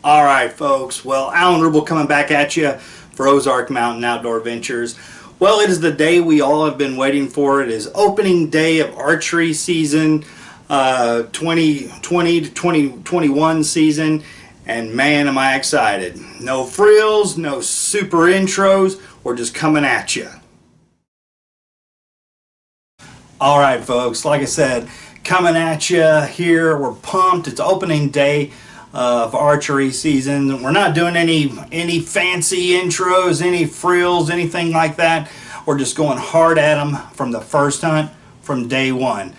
All right, folks. Well, Alan Rubel coming back at you for Ozark Mountain Outdoor Ventures. Well, it is the day we all have been waiting for. It is opening day of archery season, 2020 to 2021 season, and man, am I excited. No frills, no super intros. We're just coming at you. All right, folks. Like I said, coming at you here. We're pumped. It's opening day of archery season. We're not doing any fancy intros, any frills, anything like that. We're just going hard at them from the first hunt, from day one.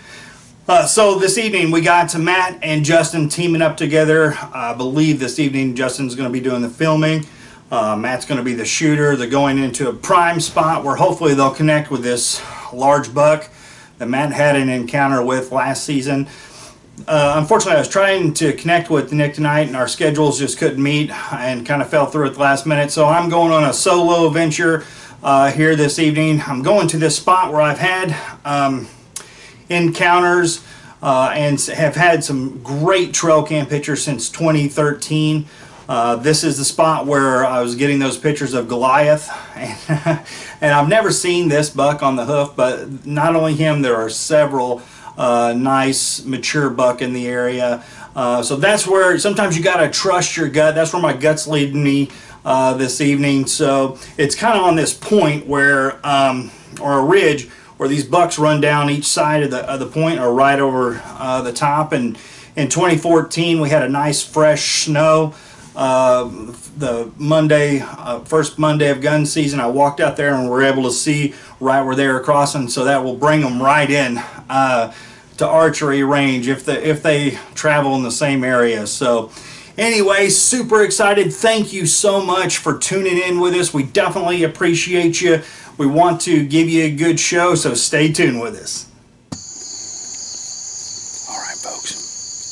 So this evening we got Matt and Justin teaming up together. I believe this evening Justin's going to be doing the filming. Matt's going to be the shooter. They're going into a prime spot where hopefully they'll connect with this large buck that Matt had an encounter with last season. Unfortunately, I was trying to connect with Nick tonight, and our schedules just couldn't meet and kind of fell through at the last minute. So I'm going on a solo venture here this evening. I'm going to this spot where I've had encounters and have had some great trail cam pictures since 2013. This is the spot where I was getting those pictures of Goliath, and I've never seen this buck on the hoof, but not only him, there are several nice mature buck in the area. So that's where sometimes you got to trust your gut. That's where my gut's leading me this evening. So it's kind of on this point where, or a ridge, where these bucks run down each side of the point or right over the top. And in 2014, we had a nice fresh snow. The Monday, first Monday of gun season, I walked out there and we're able to see right where they were crossing, so that will bring them right in to archery range if they travel in the same area. So anyway, super excited. Thank you so much for tuning in with us. We definitely appreciate you. We want to give you a good show, so stay tuned with us. All right, folks,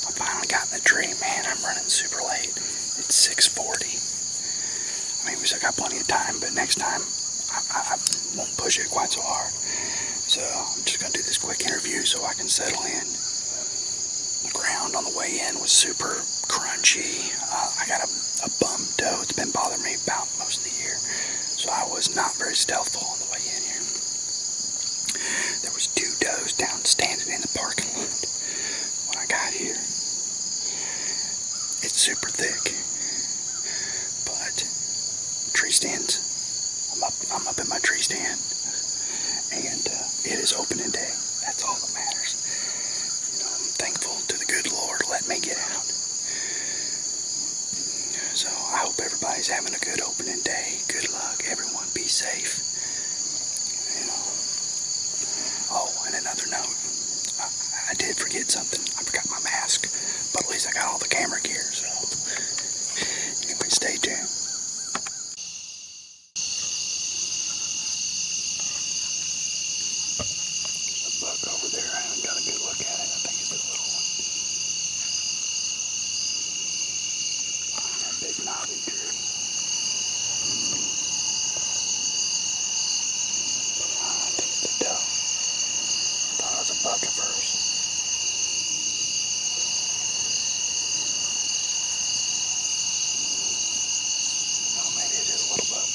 I finally got in the tree. Man, I'm running super late. It's 6:40. I mean, we still got plenty of time, but next time I won't push it quite so hard. So I'm just going to do this quick interview so I can settle in. The ground on the way in was super crunchy. I got a bum toe. It's been bothering me about most of the year. So I was not very stealthful on the way in here. There was two does down standing in the parking lot when I got here. It's super thick. But tree stands. I'm up in my tree stand. And it is opening day. That's all that matters. You know, I'm thankful to the good Lord let me get out. So I hope everybody's having a good opening day. Good luck. Everyone be safe. You know. Oh, and another note. I did forget something. I forgot my mask. But at least I got all the camera gear. So anyway, stay tuned. Over there, I haven't got a good look at it. I think it's a little one. Behind that big knobby tree. I think it's a doe. I thought it was a buck at first. No, maybe it is a little buck.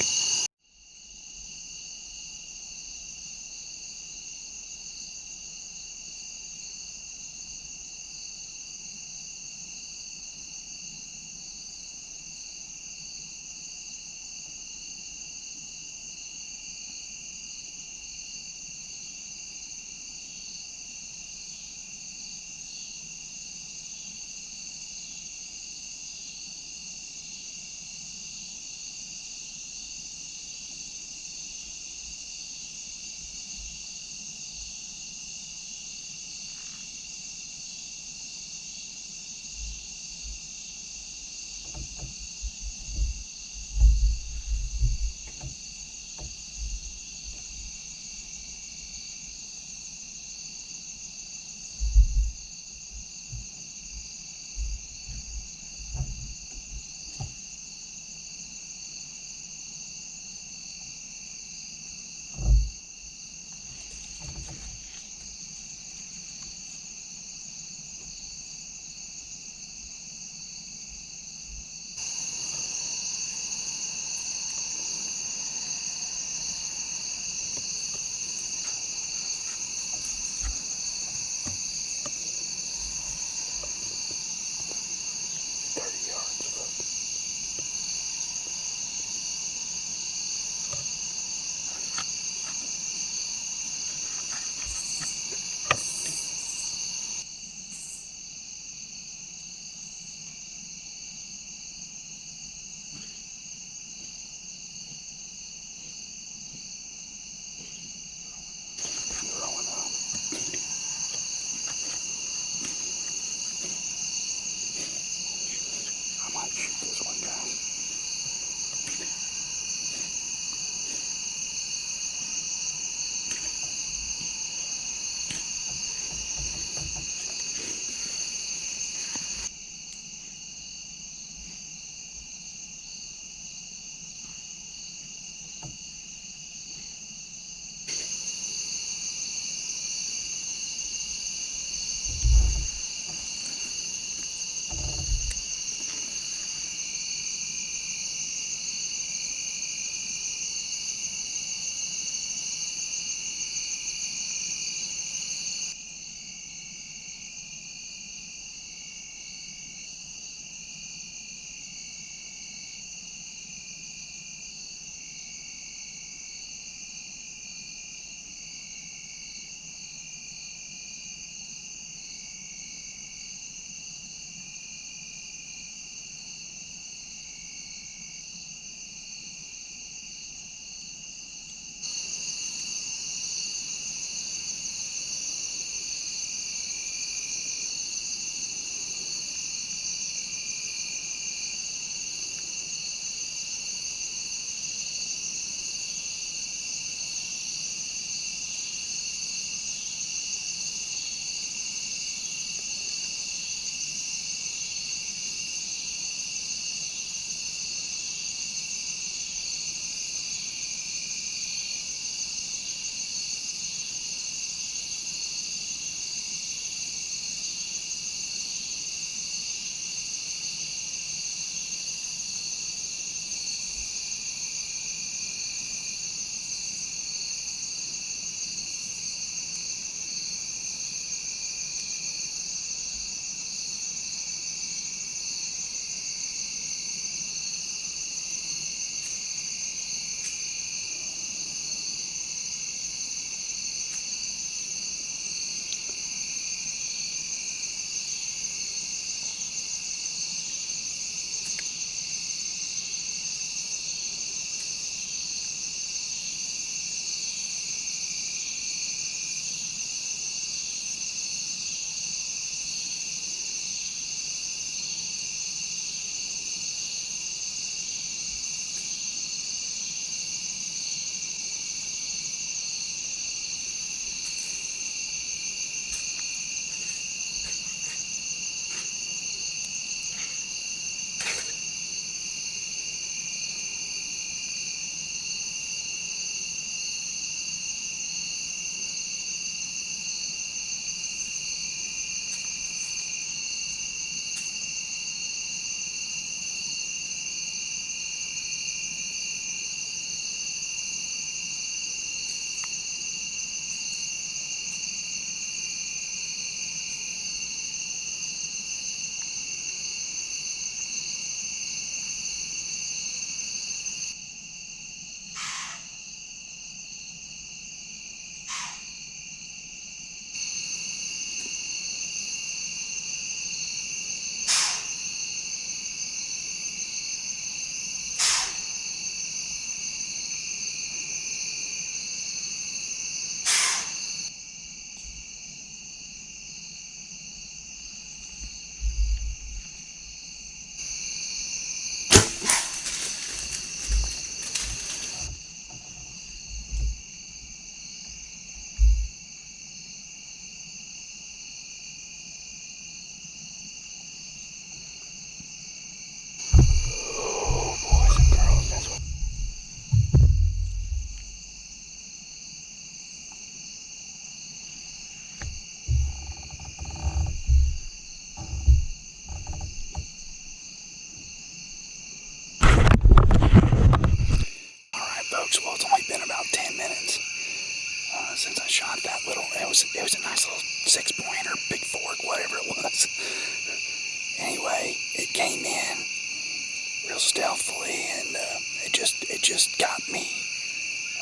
real stealthily, and it just got me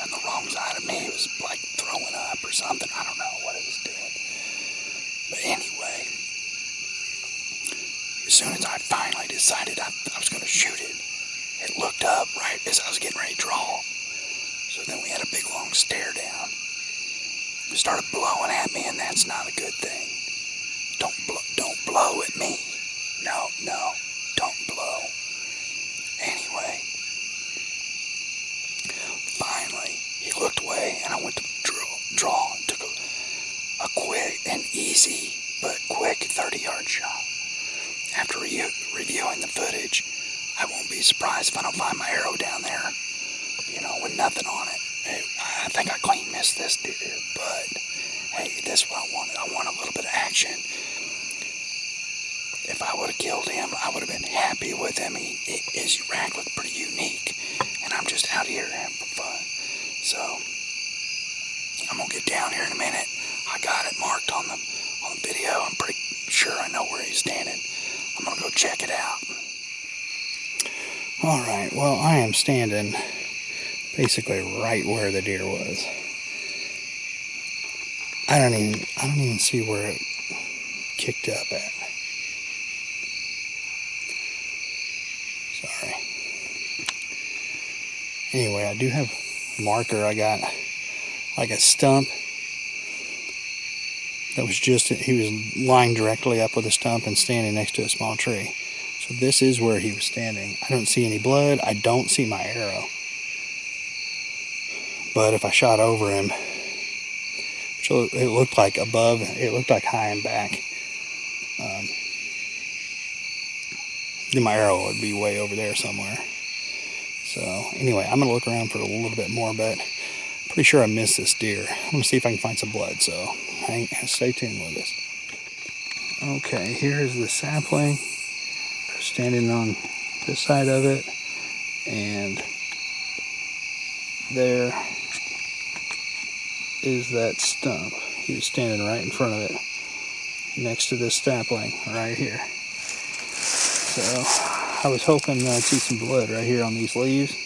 on the wrong side of me. It was like throwing up or something. I don't know what it was doing. But anyway, as soon as I finally decided I was going to shoot it, it looked up right as I was getting ready to draw. So then we had a big long stare down. It started blowing at me, and that's not a good thing. Don't blow at me. No, don't blow. Anyway, finally he looked away, and I went to draw and took a quick and easy but quick 30-yard shot. After reviewing the footage, I won't be surprised if I don't find my arrow down there, with nothing on it. I think I clean missed this deer, but hey, this is what I wanted. I want a little bit of action. If I would have killed him, I would have been happy with him. His rack looked pretty unique, and I'm just out here having fun. So I'm gonna get down here in a minute. I got it marked on the video. I'm pretty sure I know where he's standing. I'm gonna go check it out. All right. Well, I am standing basically right where the deer was. I don't even see where it kicked up at. Sorry. Anyway, I do have a marker. I got like a stump that was he was lying directly up with a stump and standing next to a small tree. So this is where he was standing. I don't see any blood. I don't see my arrow. But if I shot over him, so it looked like above, it looked like high and back, then my arrow would be way over there somewhere. So anyway, I'm going to look around for a little bit more, but I'm pretty sure I missed this deer. I'm going to see if I can find some blood, so stay tuned with us. Okay, here's the sapling. Standing on this side of it, and there is that stump. He was standing right in front of it, next to this sapling right here. So I was hoping I'd see some blood right here on these leaves,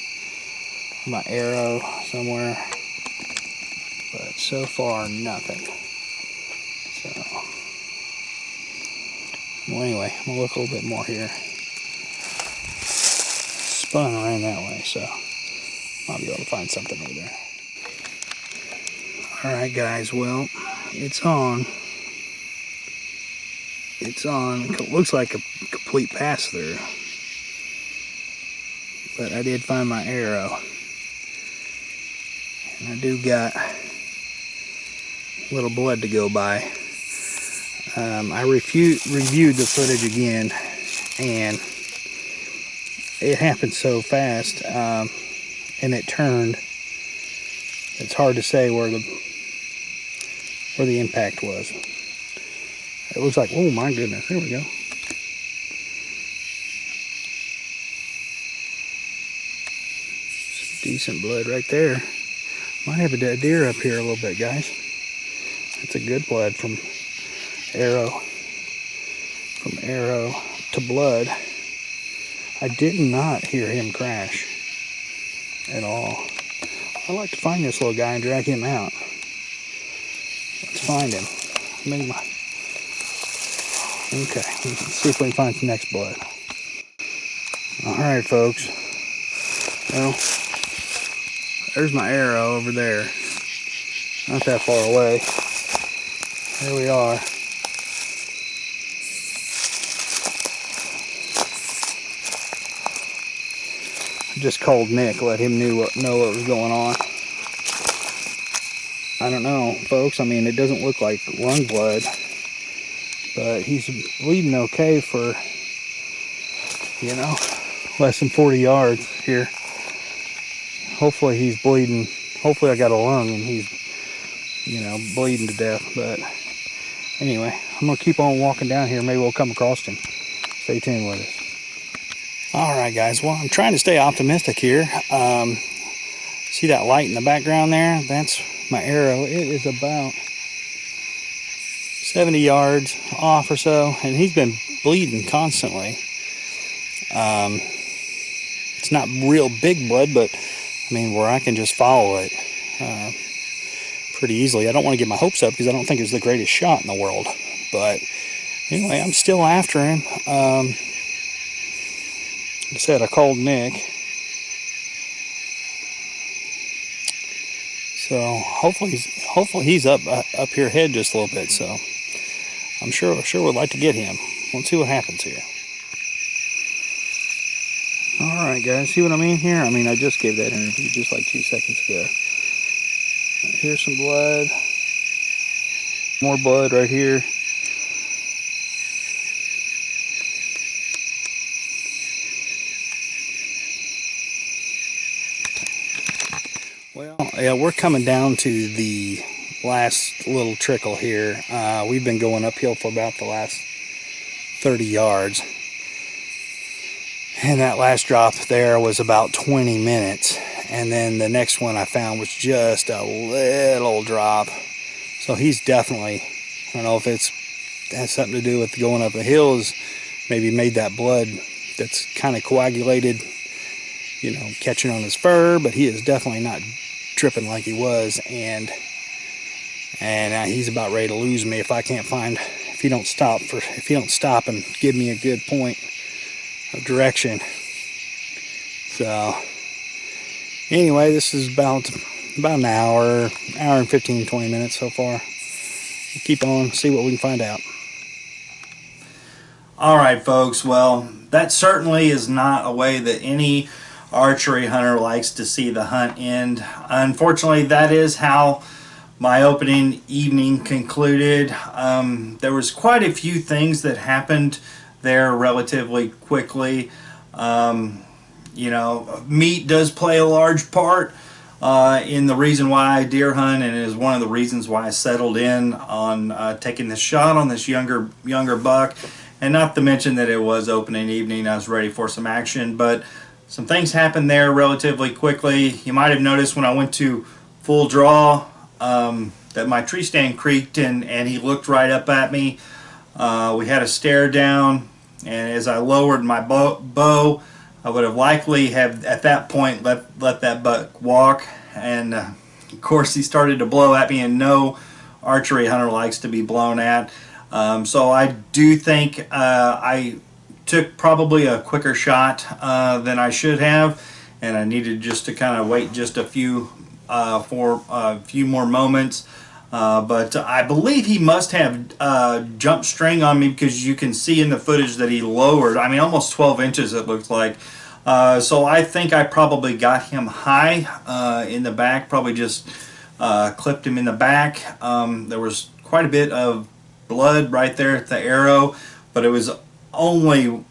my arrow somewhere, but so far nothing. So well, anyway, I'm gonna look a little bit more here. Spun around that way, so I'll be able to find something over there. Alright guys, well, it's on. It's on. It looks like a complete pass through. But I did find my arrow. And I do got a little blood to go by. I reviewed the footage again, and it happened so fast, and it turned. It's hard to say where the impact was. It looks like, oh my goodness, there we go. Some decent blood right there. Might have a dead deer up here a little bit, guys. That's a good blood from arrow to blood. I did not hear him crash at all. I'd like to find this little guy and drag him out. Let's find him. Okay, let's see if we can find some next blood. Alright folks, well, there's my arrow over there. Not that far away. There we are. I just called Nick, let him know what was going on. I don't know, folks. I mean, it doesn't look like lung blood, but he's bleeding okay for, less than 40 yards here. Hopefully he's bleeding. Hopefully I got a lung and he's, bleeding to death. But anyway, I'm going to keep on walking down here. Maybe we'll come across him. Stay tuned with us. Alright guys, well, I'm trying to stay optimistic here. See that light in the background there? That's my arrow. It is about 70 yards off or so, and he's been bleeding constantly. It's not real big blood, but I mean, where I can just follow it pretty easily. I don't want to get my hopes up because I don't think it's the greatest shot in the world. But anyway, I'm still after him. Like I said, I called Nick. So hopefully he's up here ahead just a little bit. So I'm sure would like to get him. Let's see what happens here. Alright guys, see what I mean here? I mean, I just gave that interview just like 2 seconds ago. Here's some blood. More blood right here. Well, yeah, we're coming down to the last little trickle here. We've been going uphill for about the last 30 yards. And that last drop there was about 20 minutes. And then the next one I found was just a little drop. So he's definitely, I don't know if it has something to do with going up the hills, maybe made that blood that's kind of coagulated, you know, catching on his fur, but he is definitely not dripping like he was. And he's about ready to lose me if he don't stop and give me a good point of direction. So anyway, this is about an hour and 15-20 minutes so far. We'll keep on, see what we can find out. Alright folks, well, that certainly is not a way that any archery hunter likes to see the hunt end. Unfortunately, that is how my opening evening concluded. There was quite a few things that happened there relatively quickly. You know, meat does play a large part in the reason why I deer hunt, and it is one of the reasons why I settled in on taking this shot on this younger buck. And not to mention that it was opening evening, I was ready for some action, but some things happened there relatively quickly. You might have noticed when I went to full draw that my tree stand creaked and he looked right up at me. We had a stare down, and as I lowered my bow, I would have likely have at that point let that buck walk, and of course he started to blow at me, and no archery hunter likes to be blown at. So I do think I took probably a quicker shot than I should have, and I needed just to kind of wait just a few more moments. But I believe he must have jumped string on me, because you can see in the footage that he lowered, I mean almost 12 inches it looked like. So I think I probably got him high in the back, probably just clipped him in the back. There was quite a bit of blood right there at the arrow, but it was only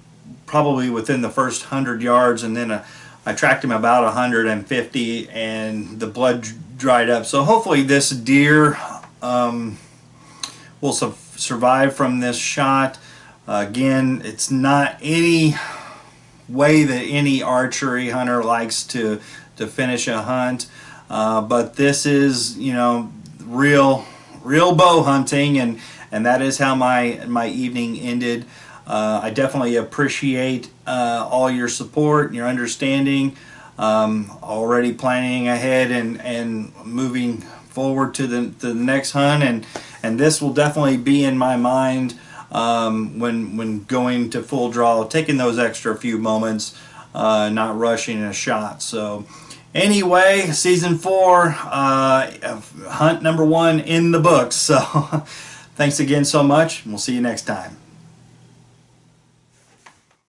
probably within the first 100 yards, and then I tracked him about 150 and the blood dried up. So hopefully this deer will survive from this shot. Again, it's not any way that any archery hunter likes to finish a hunt, but this is, you know, real bow hunting, and that is how my evening ended. I definitely appreciate all your support and your understanding. Already planning ahead and moving forward to the next hunt, and this will definitely be in my mind when going to full draw, taking those extra few moments, not rushing a shot. So anyway, season 4, hunt number 1 in the books. So thanks again so much, and we'll see you next time.